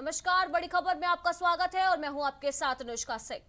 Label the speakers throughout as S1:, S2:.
S1: नमस्कार, बड़ी खबर में आपका स्वागत है और मैं हूं आपके साथ अनुष्का सिंह।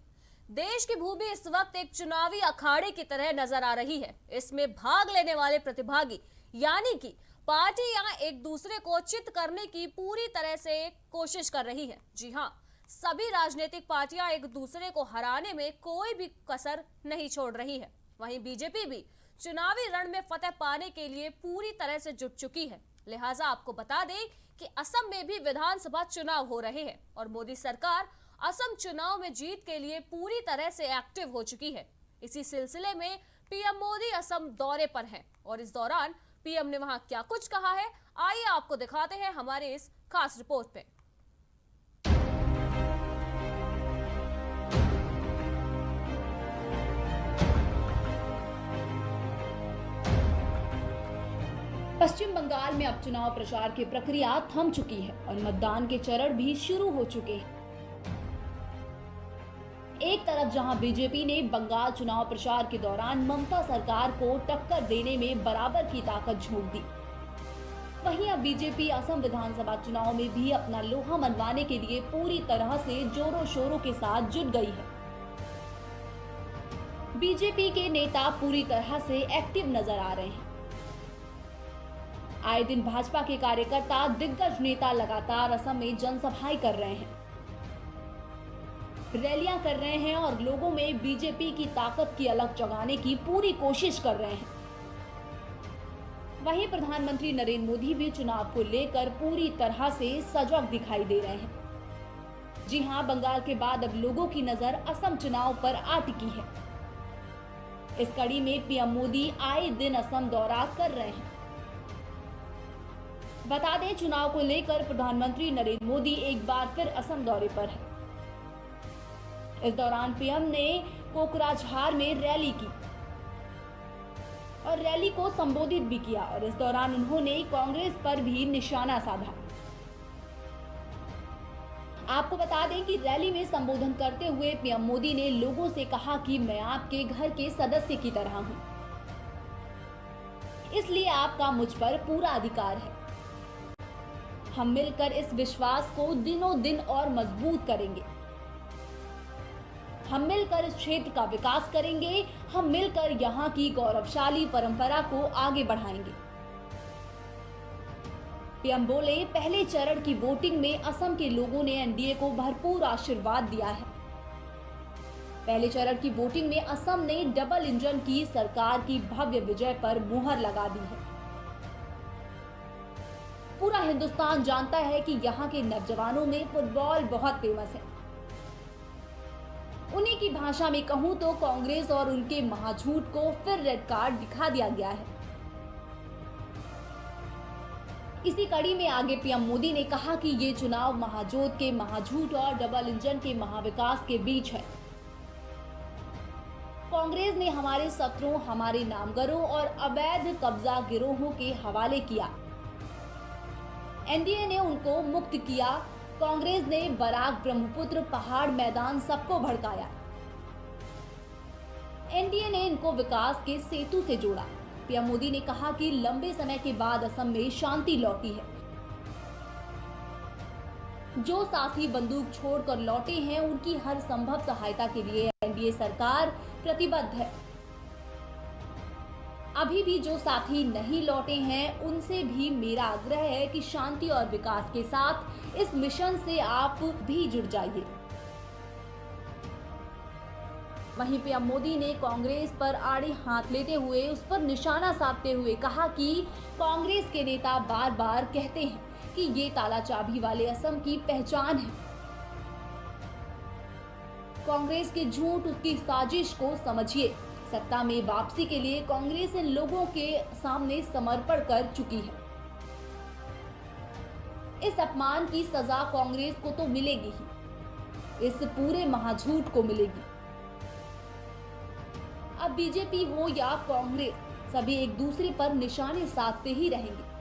S1: देश की भूमि इस वक्त एक चुनावी अखाड़े की तरह नजर आ रही है। इसमें भाग लेने वाले प्रतिभागी यानी कि पार्टियां एक दूसरे को चित करने की पूरी तरह से कोशिश कर रही है। जी हां, सभी राजनीतिक पार्टियां एक दूसरे को हराने में कोई भी कसर नहीं छोड़ रही है। वहीं बीजेपी भी चुनावी रण में फतह पाने के लिए पूरी तरह से जुट चुकी है। लिहाजा आपको बता दें कि असम में भी विधानसभा चुनाव हो रहे हैं और मोदी सरकार असम चुनाव में जीत के लिए पूरी तरह से एक्टिव हो चुकी है। इसी सिलसिले में पीएम मोदी असम दौरे पर हैं और इस दौरान पीएम ने वहां क्या कुछ कहा है, आइए आपको दिखाते हैं हमारे इस खास रिपोर्ट में।
S2: पश्चिम बंगाल में अब चुनाव प्रचार की प्रक्रिया थम चुकी है और मतदान के चरण भी शुरू हो चुके हैं। एक तरफ जहां बीजेपी ने बंगाल चुनाव प्रचार के दौरान ममता सरकार को टक्कर देने में बराबर की ताकत झोंक दी, वहीं अब बीजेपी असम विधानसभा चुनाव में भी अपना लोहा मनवाने के लिए पूरी तरह से जोरों शोरों के साथ जुट गई है। बीजेपी के नेता पूरी तरह से एक्टिव नजर आ रहे हैं। आए दिन भाजपा के कार्यकर्ता, दिग्गज नेता लगातार असम में जनसभाएं कर रहे हैं, रैलियां कर रहे हैं और लोगों में बीजेपी की ताकत की अलग जगाने की पूरी कोशिश कर रहे हैं। वहीं प्रधानमंत्री नरेंद्र मोदी भी चुनाव को लेकर पूरी तरह से सजग दिखाई दे रहे हैं। जी हां, बंगाल के बाद अब लोगों की नजर असम चुनाव पर आ टिकी है। इस कड़ी में पीएम मोदी आए दिन असम दौरा कर रहे हैं। बता दें, चुनाव को लेकर प्रधानमंत्री नरेंद्र मोदी एक बार फिर असम दौरे पर है। इस दौरान पीएम ने कोकराझार में रैली की और रैली को संबोधित भी किया और इस दौरान उन्होंने कांग्रेस पर भी निशाना साधा। आपको बता दें कि रैली में संबोधन करते हुए पीएम मोदी ने लोगों से कहा कि मैं आपके घर के सदस्य की तरह हूं, इसलिए आपका मुझ पर पूरा अधिकार है। हम मिलकर इस विश्वास को दिनों दिन और मजबूत करेंगे। हम मिलकर इस क्षेत्र का विकास करेंगे। हम मिलकर यहाँ की गौरवशाली परंपरा को आगे बढ़ाएंगे। पीएम बोले, पहले चरण की वोटिंग में असम के लोगों ने एनडीए को भरपूर आशीर्वाद दिया है। पहले चरण की वोटिंग में असम ने डबल इंजन की सरकार की भव्य विजय पर मुहर लगा दी है। पूरा हिंदुस्तान जानता है कि यहाँ के नौजवानों में फुटबॉल बहुत फेमस है। उन्हीं की भाषा में कहूं तो कांग्रेस और उनके महाझूठ को फिर रेड कार्ड दिखा दिया गया है। इसी कड़ी में आगे पीएम मोदी ने कहा कि ये चुनाव महाजोत के महाझूठ और डबल इंजन के महाविकास के बीच है। कांग्रेस ने हमारे शत्रुओं, हमारे नामगरों और अवैध कब्जा गिरोहों के हवाले किया। एनडीए ने उनको मुक्त किया। कांग्रेस ने बराक, ब्रह्मपुत्र, पहाड़, मैदान सबको भड़काया। एनडीए ने इनको विकास के सेतु से जोड़ा। पीएम मोदी ने कहा कि लंबे समय के बाद असम में शांति लौटी है। जो साथी बंदूक छोड़कर लौटे हैं, उनकी हर संभव सहायता के लिए एनडीए सरकार प्रतिबद्ध है। अभी भी जो साथी नहीं लौटे हैं, उनसे भी मेरा आग्रह है कि शांति और विकास के साथ इस मिशन से आप भी जुड़ जाइए। वहीं पीएम मोदी ने कांग्रेस पर आड़े हाथ लेते हुए उस पर निशाना साधते हुए कहा कि कांग्रेस के नेता बार बार कहते हैं कि ये ताला चाबी वाले असम की पहचान है। कांग्रेस के झूठ, उसकी साजिश को समझिए। सत्ता में वापसी के लिए कांग्रेस इन लोगों के सामने समर्पण कर चुकी है। इस अपमान की सजा कांग्रेस को तो मिलेगी ही, इस पूरे महाझूठ को मिलेगी। अब बीजेपी हो या कांग्रेस, सभी एक दूसरे पर निशाने साधते ही रहेंगे।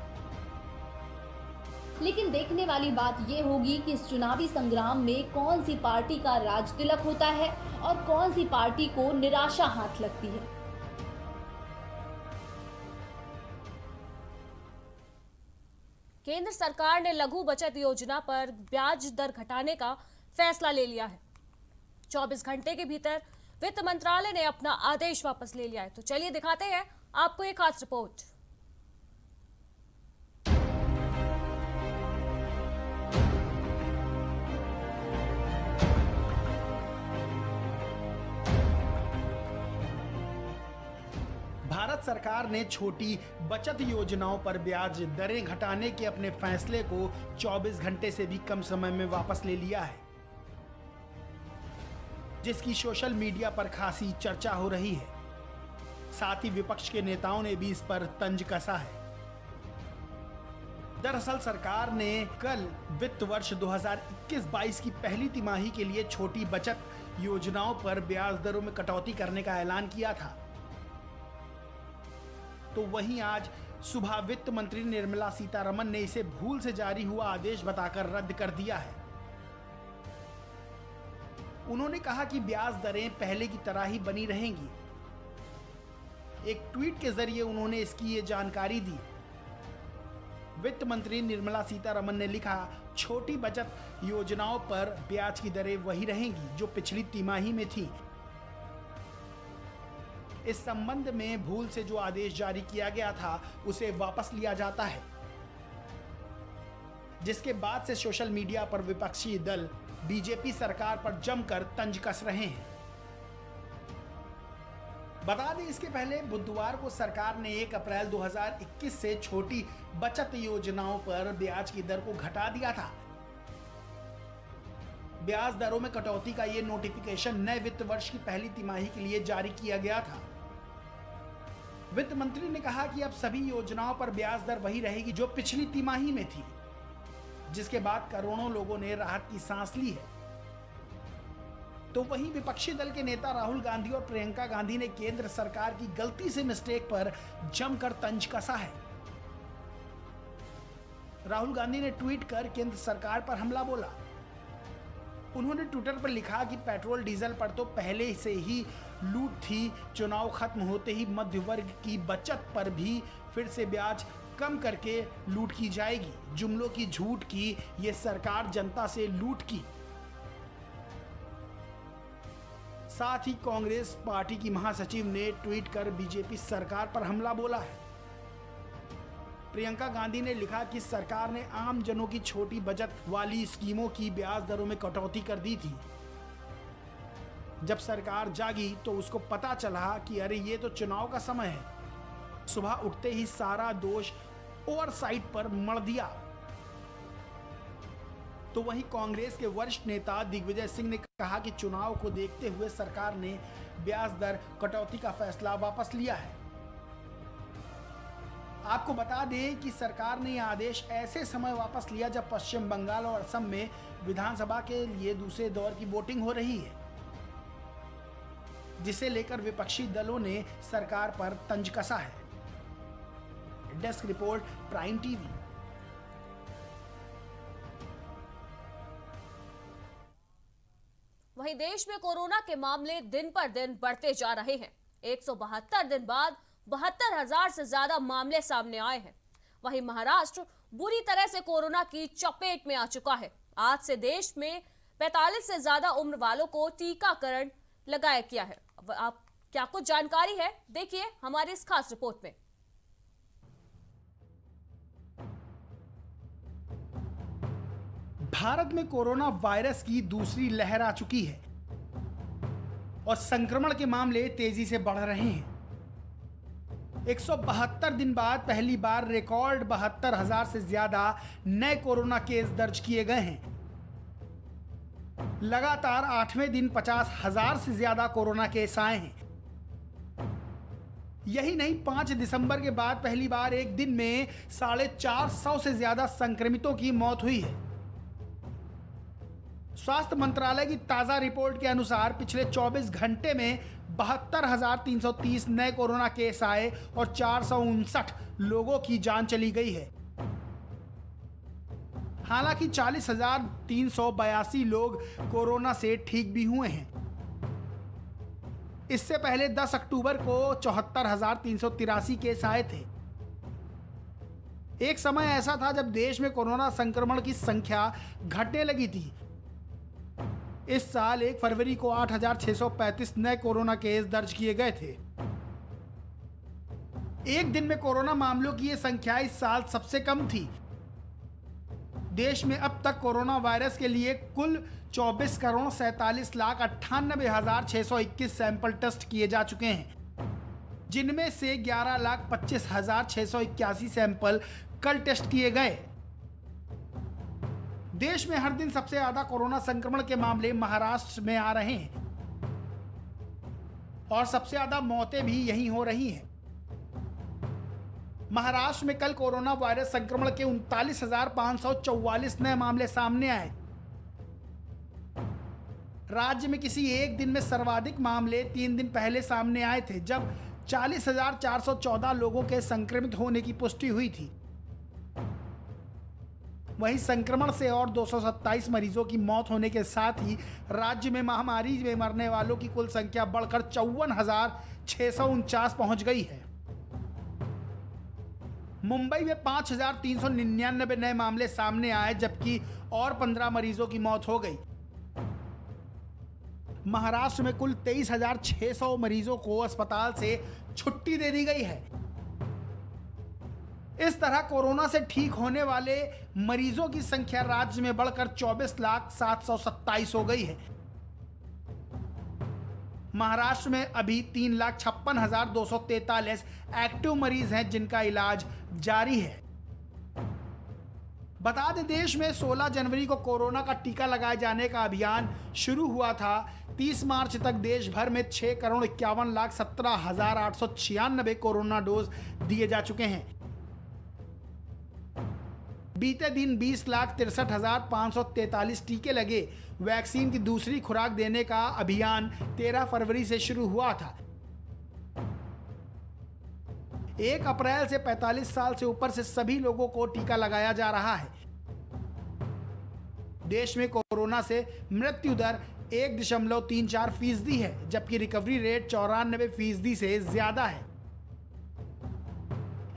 S2: लेकिन देखने वाली बात यह होगी कि इस चुनावी संग्राम में कौन सी पार्टी का राज तिलक होता है और कौन सी पार्टी को निराशा हाथ लगती है।
S1: केंद्र सरकार ने लघु बचत योजना पर ब्याज दर घटाने का फैसला ले लिया है। 24 घंटे के भीतर वित्त मंत्रालय ने अपना आदेश वापस ले लिया है। तो चलिए दिखाते हैं आपको एक खास रिपोर्ट।
S3: भारत सरकार ने छोटी बचत योजनाओं पर ब्याज दरें घटाने के अपने फैसले को 24 घंटे से भी कम समय में वापस ले लिया है, जिसकी सोशल मीडिया पर खासी चर्चा हो रही है। साथ ही विपक्ष के नेताओं ने भी इस पर तंज कसा है। दरअसल सरकार ने कल वित्त वर्ष 2021-22 की पहली तिमाही के लिए छोटी बचत योजनाओं पर ब्याज दरों में कटौती करने का ऐलान किया था। तो वहीं आज सुबह वित्त मंत्री निर्मला सीतारमण ने इसे भूल से जारी हुआ आदेश बताकर रद्द कर दिया है। उन्होंने कहा कि ब्याज दरें पहले की तरह ही बनी रहेंगी। एक ट्वीट के जरिए उन्होंने इसकी ये जानकारी दी। वित्त मंत्री निर्मला सीतारमण ने लिखा, छोटी बचत योजनाओं पर ब्याज की दरें वही रहेंगी जो पिछली तिमाही में थी। इस संबंध में भूल से जो आदेश जारी किया गया था उसे वापस लिया जाता है, जिसके बाद से सोशल मीडिया पर विपक्षी दल बीजेपी सरकार पर जमकर तंज कस रहे हैं। बता दें, इसके पहले बुधवार को सरकार ने 1 अप्रैल 2021 से छोटी बचत योजनाओं पर ब्याज की दर को घटा दिया था। ब्याज दरों में कटौती का यह नोटिफिकेशन नए वित्त वर्ष की पहली तिमाही के लिए जारी किया गया था। वित्त मंत्री ने कहा कि अब सभी योजनाओं पर ब्याज दर वही रहेगी जो पिछली तिमाही में थी, जिसके बाद करोड़ों लोगों ने राहत की सांस ली है। तो वहीं विपक्षी दल के नेता राहुल गांधी और प्रियंका गांधी ने केंद्र सरकार की गलती से मिस्टेक पर जमकर तंज कसा है। राहुल गांधी ने ट्वीट कर केंद्र सरकार पर हमला बोला। उन्होंने ट्विटर पर लिखा कि पेट्रोल डीजल पर तो पहले से ही लूट थी, चुनाव खत्म होते ही मध्य वर्ग की बचत पर भी फिर से ब्याज कम करके लूट की जाएगी। जुमलों की झूठ की ये सरकार जनता से लूट की। साथ ही कांग्रेस पार्टी की महासचिव ने ट्वीट कर बीजेपी सरकार पर हमला बोला है। प्रियंका गांधी ने लिखा कि सरकार ने आम जनों की छोटी बचत वाली स्कीमों की ब्याज दरों में कटौती कर दी थी। जब सरकार जागी तो उसको पता चला कि अरे ये तो चुनाव का समय है। सुबह उठते ही सारा दोष ओवरसाइट पर मढ़ दिया। तो वहीं कांग्रेस के वरिष्ठ नेता दिग्विजय सिंह ने कहा कि चुनाव को देखते हुए सरकार ने ब्याज दर कटौती का फैसला वापस लिया है। आपको बता दें कि सरकार ने यह आदेश ऐसे समय वापस लिया जब पश्चिम बंगाल और असम में विधानसभा के लिए दूसरे दौर की वोटिंग हो रही है, जिसे लेकर विपक्षी दलों ने सरकार पर तंज कसा है। Desk report, prime TV.
S1: वहीं देश में कोरोना के मामले दिन पर दिन बढ़ते जा रहे हैं। 172 दिन बाद 72,000 से ज्यादा मामले सामने आए हैं। वहीं महाराष्ट्र बुरी तरह से कोरोना की चपेट में आ चुका है। आज से देश में 45 से ज्यादा उम्र वालों को टीकाकरण लगाया गया है। अब आप क्या कुछ जानकारी है, देखिए हमारी इस खास रिपोर्ट में।
S3: भारत में कोरोना वायरस की दूसरी लहर आ चुकी है और संक्रमण के मामले तेजी से बढ़ रहे हैं। 172 दिन बाद पहली बार रिकॉर्ड 72,000 से ज्यादा नए कोरोना केस दर्ज किए गए हैं। लगातार 8वें दिन 50,000 से ज्यादा कोरोना केस आए हैं। यही नहीं, 5 दिसंबर के बाद पहली बार एक दिन में 450 से ज्यादा संक्रमितों की मौत हुई है। स्वास्थ्य मंत्रालय की ताजा रिपोर्ट के अनुसार पिछले 24 घंटे में 72,330 नए कोरोना केस आए और 459 लोगों की जान चली गई है। हालांकि 40,382 लोग कोरोना से ठीक भी हुए हैं। इससे पहले 10 अक्टूबर को 74,383 केस आए थे। एक समय ऐसा था जब देश में कोरोना संक्रमण की संख्या घटने लगी थी। इस साल 1 फरवरी को 8,635 नए कोरोना केस दर्ज किए गए थे। एक दिन में कोरोना मामलों की यह संख्या इस साल सबसे कम थी। देश में अब तक कोरोना वायरस के लिए कुल 24,47,98,621 सैंपल टेस्ट किए जा चुके हैं, जिनमें से 11,25,681 सैंपल कल टेस्ट किए गए। देश में हर दिन सबसे ज्यादा कोरोना संक्रमण के मामले महाराष्ट्र में आ रहे हैं और सबसे ज्यादा मौतें भी यहीं हो रही हैं। महाराष्ट्र में कल कोरोना वायरस संक्रमण के 39,544 नए मामले सामने आए। राज्य में किसी एक दिन में सर्वाधिक मामले 3 दिन पहले सामने आए थे, जब 40,414 लोगों के संक्रमित होने की पुष्टि हुई थी। वहीं संक्रमण से और 227 मरीजों की मौत होने के साथ ही राज्य में महामारी में मरने वालों की कुल संख्या बढ़कर 54,649 पहुंच गई है। मुंबई में 5,399 नए मामले सामने आए, जबकि और 15 मरीजों की मौत हो गई। महाराष्ट्र में कुल 23,600 मरीजों को अस्पताल से छुट्टी दे दी गई है। इस तरह कोरोना से ठीक होने वाले मरीजों की संख्या राज्य में बढ़कर 24,727 हो गई है। महाराष्ट्र में अभी 3,56,243 एक्टिव मरीज हैं जिनका इलाज जारी है। बता दें, देश में 16 जनवरी को कोरोना का टीका लगाए जाने का अभियान शुरू हुआ था। 30 मार्च तक देश भर में 6,51,17,896 कोरोना डोज दिए जा चुके हैं। बीते दिन 20,63,543 टीके लगे। वैक्सीन की दूसरी खुराक देने का अभियान 13 फरवरी से शुरू हुआ था। 1 अप्रैल से 45 साल से ऊपर से सभी लोगों को टीका लगाया जा रहा है। देश में कोरोना से मृत्यु दर 1.34% है, जबकि रिकवरी रेट 94% से ज्यादा है।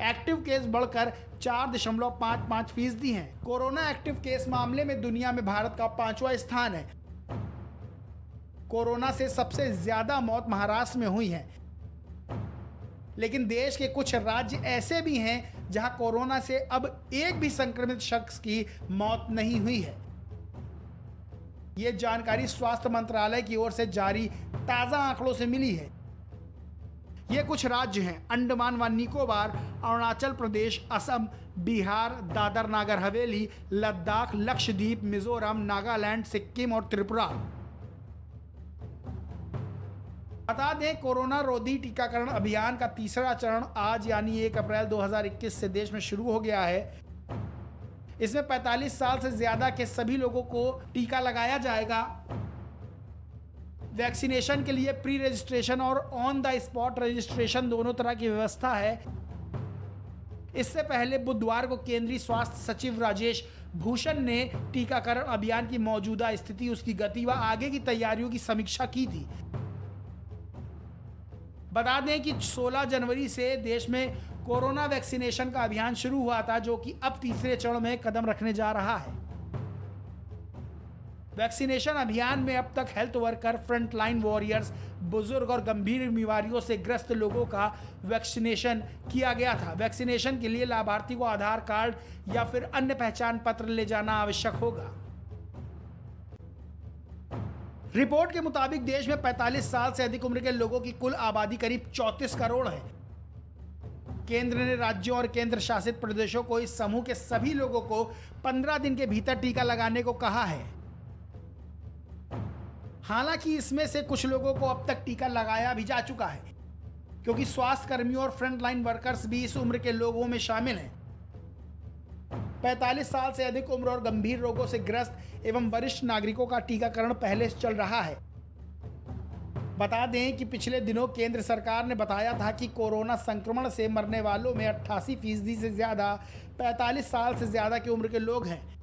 S3: एक्टिव केस बढ़कर 4.55% हैं। कोरोना एक्टिव केस मामले में दुनिया में भारत का 5वां स्थान है। कोरोना से सबसे ज्यादा मौत महाराष्ट्र में हुई है, लेकिन देश के कुछ राज्य ऐसे भी हैं जहां कोरोना से अब एक भी संक्रमित शख्स की मौत नहीं हुई है। यह जानकारी स्वास्थ्य मंत्रालय की ओर से जारी ताजा आंकड़ों से मिली है। ये कुछ राज्य हैं: अंडमान व निकोबार, अरुणाचल प्रदेश, असम, बिहार, दादर नागर हवेली, लद्दाख, लक्षद्वीप, मिजोरम, नागालैंड, सिक्किम और त्रिपुरा। बता दें, कोरोना रोधी टीकाकरण अभियान का तीसरा चरण आज यानी 1 अप्रैल 2021 से देश में शुरू हो गया है। इसमें 45 साल से ज्यादा के सभी लोगों को टीका लगाया जाएगा। वैक्सीनेशन के लिए प्री रजिस्ट्रेशन और ऑन द स्पॉट रजिस्ट्रेशन दोनों तरह की व्यवस्था है। इससे पहले बुधवार को केंद्रीय स्वास्थ्य सचिव राजेश भूषण ने टीकाकरण अभियान की मौजूदा स्थिति, उसकी गति व आगे की तैयारियों की समीक्षा की थी। बता दें कि 16 जनवरी से देश में कोरोना वैक्सीनेशन का अभियान शुरू हुआ था, जो कि अब तीसरे चरण में कदम रखने जा रहा है। वैक्सीनेशन अभियान में अब तक हेल्थ वर्कर, फ्रंटलाइन वॉरियर्स, बुजुर्ग और गंभीर बीमारियों से ग्रस्त लोगों का वैक्सीनेशन किया गया था। वैक्सीनेशन के लिए लाभार्थी को आधार कार्ड या फिर अन्य पहचान पत्र ले जाना आवश्यक होगा। रिपोर्ट के मुताबिक देश में 45 साल से अधिक उम्र के लोगों की कुल आबादी करीब 34 करोड़ है। केंद्र ने राज्यों और केंद्र शासित प्रदेशों को इस समूह के सभी लोगों को 15 दिन के भीतर टीका लगाने को कहा है। हालांकि इसमें से कुछ लोगों को अब तक टीका लगाया भी जा चुका है, क्योंकि स्वास्थ्य कर्मियों और फ्रंटलाइन वर्कर्स भी इस उम्र के लोगों में शामिल हैं। 45 साल से अधिक उम्र और गंभीर रोगों से ग्रस्त एवं वरिष्ठ नागरिकों का टीकाकरण पहले से चल रहा है। बता दें कि पिछले दिनों केंद्र सरकार ने बताया था कि कोरोना संक्रमण से मरने वालों में 88% से ज्यादा 45 साल से ज्यादा की उम्र के लोग हैं।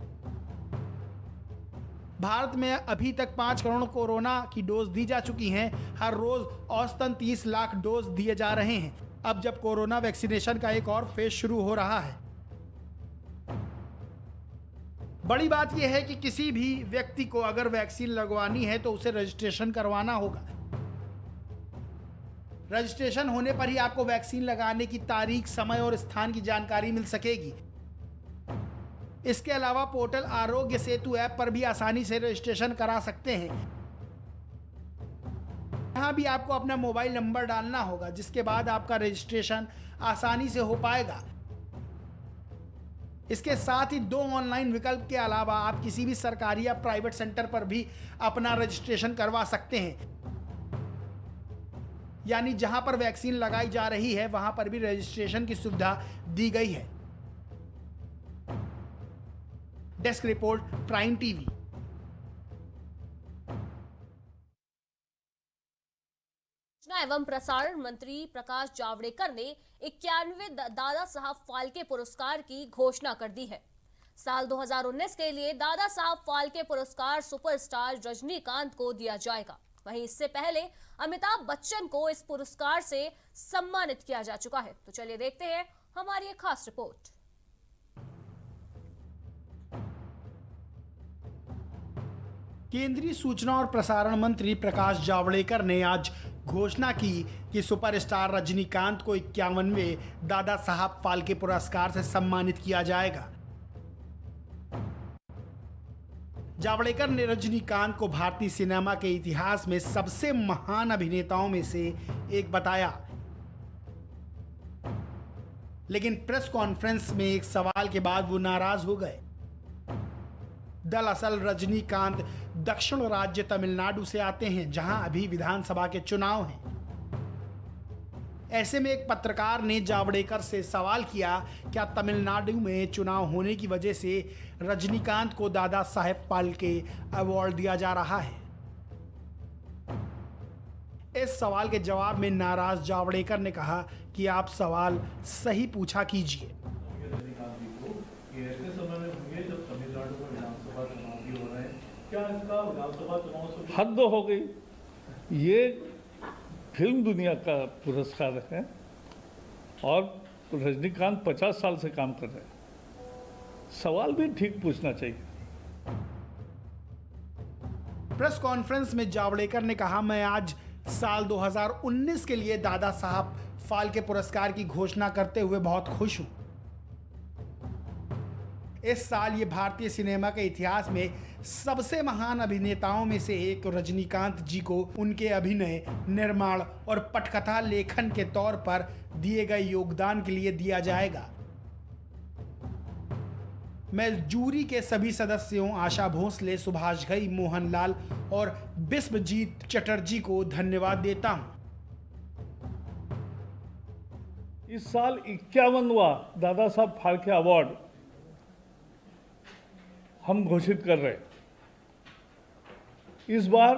S3: भारत में अभी तक 5 करोड़ कोरोना की डोज दी जा चुकी हैं। हर रोज औसतन 30 लाख डोज दिए जा रहे हैं। अब जब कोरोना वैक्सीनेशन का एक और फेज शुरू हो रहा है। बड़ी बात यह है कि किसी भी व्यक्ति को अगर वैक्सीन लगवानी है तो उसे रजिस्ट्रेशन करवाना होगा। रजिस्ट्रेशन होने पर ही आपको वैक्सीन लगाने की तारीख, समय और स्थान की जानकारी मिल सकेगी। इसके अलावा पोर्टल आरोग्य सेतु ऐप पर भी आसानी से रजिस्ट्रेशन करा सकते हैं। यहां भी आपको अपना मोबाइल नंबर डालना होगा, जिसके बाद आपका रजिस्ट्रेशन आसानी से हो पाएगा। इसके साथ ही 2 ऑनलाइन विकल्प के अलावा आप किसी भी सरकारी या प्राइवेट सेंटर पर भी अपना रजिस्ट्रेशन करवा सकते हैं। यानी जहां पर वैक्सीन लगाई जा रही है वहां पर भी रजिस्ट्रेशन की सुविधा दी गई है। Desk report, prime TV.
S1: सूचना एवं प्रसारण मंत्री प्रकाश जावड़ेकर ने 91वें दादा साहब फाल्के पुरस्कार की घोषणा कर दी है। साल 2019 के लिए दादा साहब फाल्के पुरस्कार सुपरस्टार रजनीकांत को दिया जाएगा। वहीं इससे पहले अमिताभ बच्चन को इस पुरस्कार से सम्मानित किया जा चुका है। तो चलिए देखते हैं हमारी एक खास रिपोर्ट।
S3: केंद्रीय सूचना और प्रसारण मंत्री प्रकाश जावड़ेकर ने आज घोषणा की कि सुपरस्टार रजनीकांत को 51वें दादा साहब फाल्के पुरस्कार से सम्मानित किया जाएगा। जावड़ेकर ने रजनीकांत को भारतीय सिनेमा के इतिहास में सबसे महान अभिनेताओं में से एक बताया। लेकिन प्रेस कॉन्फ्रेंस में एक सवाल के बाद वो नाराज हो गए। दरअसल रजनीकांत दक्षिण राज्य तमिलनाडु से आते हैं, जहां अभी विधानसभा के चुनाव हैं। ऐसे में एक पत्रकार ने जावड़ेकर से सवाल किया, क्या तमिलनाडु में चुनाव होने की वजह से रजनीकांत को दादा साहेब फाल्के अवार्ड दिया जा रहा है? इस सवाल के जवाब में नाराज जावड़ेकर ने कहा कि आप सवाल सही पूछा कीजिए।
S4: ऐसे समय में होंगे जब तमिलनाडु में विधानसभा चुनाव भी हो रहे हैं, क्या इसका विधानसभा चुनाव से
S5: हद हो गई? ये फिल्म दुनिया का पुरस्कार है और रजनीकांत 50 साल से काम कर रहे हैं। सवाल भी ठीक पूछना चाहिए।
S3: प्रेस कॉन्फ्रेंस में जावड़ेकर ने कहा, मैं आज साल 2019 के लिए दादा साहब फाल्के पुरस्कार की घोषणा करते हुए बहुत खुश हूं। इस साल ये भारतीय सिनेमा के इतिहास में सबसे महान अभिनेताओं में से एक रजनीकांत जी को उनके अभिनय, निर्माण और पटकथा लेखन के तौर पर दिए गए योगदान के लिए दिया जाएगा। मैं जूरी के सभी सदस्यों आशा भोसले, सुभाष घई, मोहनलाल और बिस्वजीत चटर्जी को धन्यवाद देता हूं।
S5: इस साल 51वां दादा साहब फाल्के अवार्ड हम घोषित कर रहे हैं। इस बार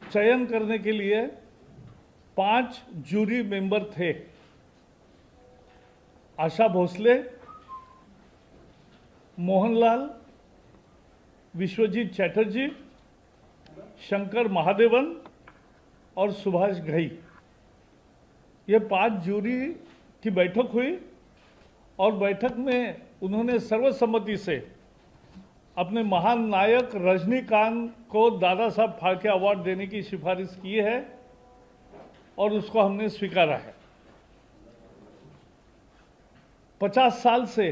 S5: चयन करने के लिए 5 जूरी मेंबर थे। आशा भोसले, मोहनलाल, विश्वजीत चैटर्जी, शंकर महादेवन और सुभाष घई। ये 5 जूरी की बैठक हुई और बैठक में उन्होंने सर्वसम्मति से अपने महान नायक रजनीकांत को दादा साहब फाल्के अवार्ड देने की सिफारिश की है और उसको हमने स्वीकारा है। 50 साल से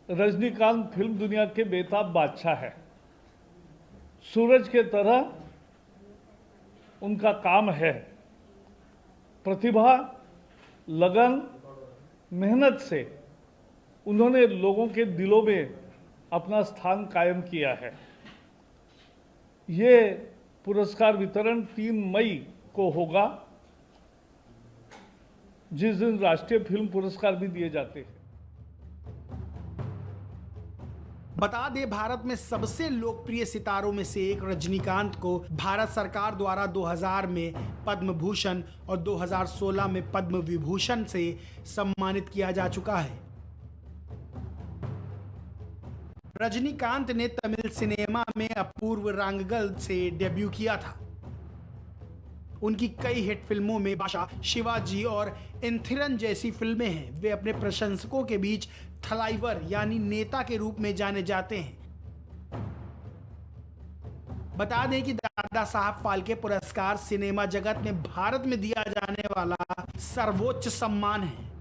S5: रजनीकांत फिल्म दुनिया के बेताब बादशाह है। सूरज के तरह उनका काम है। प्रतिभा, लगन, मेहनत से उन्होंने लोगों के दिलों में अपना स्थान कायम किया है। ये पुरस्कार वितरण 3 मई को होगा, जिस दिन राष्ट्रीय फिल्म पुरस्कार भी दिए जाते हैं।
S3: बता दें, भारत में सबसे लोकप्रिय सितारों में से एक रजनीकांत को भारत सरकार द्वारा 2000 में पद्म भूषण और 2016 में पद्म विभूषण से सम्मानित किया जा चुका है। रजनीकांत ने तमिल सिनेमा में अपूर्व रांगल से डेब्यू किया था। उनकी कई हिट फिल्मों में बादशाह, शिवाजी और इंथिरन जैसी फिल्में हैं। वे अपने प्रशंसकों के बीच थलाइवर यानी नेता के रूप में जाने जाते हैं। बता दें कि दादा साहब फाल्के पुरस्कार सिनेमा जगत में भारत में दिया जाने वाला सर्वोच्च सम्मान है।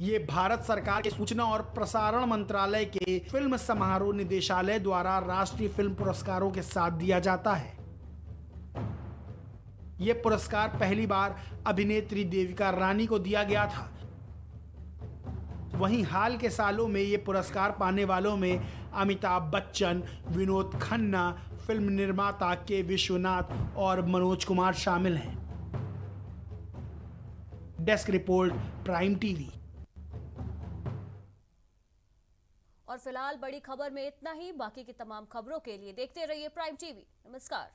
S3: ये भारत सरकार के सूचना और प्रसारण मंत्रालय के फिल्म समारोह निदेशालय द्वारा राष्ट्रीय फिल्म पुरस्कारों के साथ दिया जाता है। यह पुरस्कार पहली बार अभिनेत्री देविका रानी को दिया गया था। वहीं हाल के सालों में ये पुरस्कार पाने वालों में अमिताभ बच्चन, विनोद खन्ना, फिल्म निर्माता के विश्वनाथ और मनोज कुमार शामिल हैं। Desk report, prime TV.
S1: और फिलहाल बड़ी खबर में इतना ही। बाकी की तमाम खबरों के लिए देखते रहिए प्राइम टीवी। नमस्कार।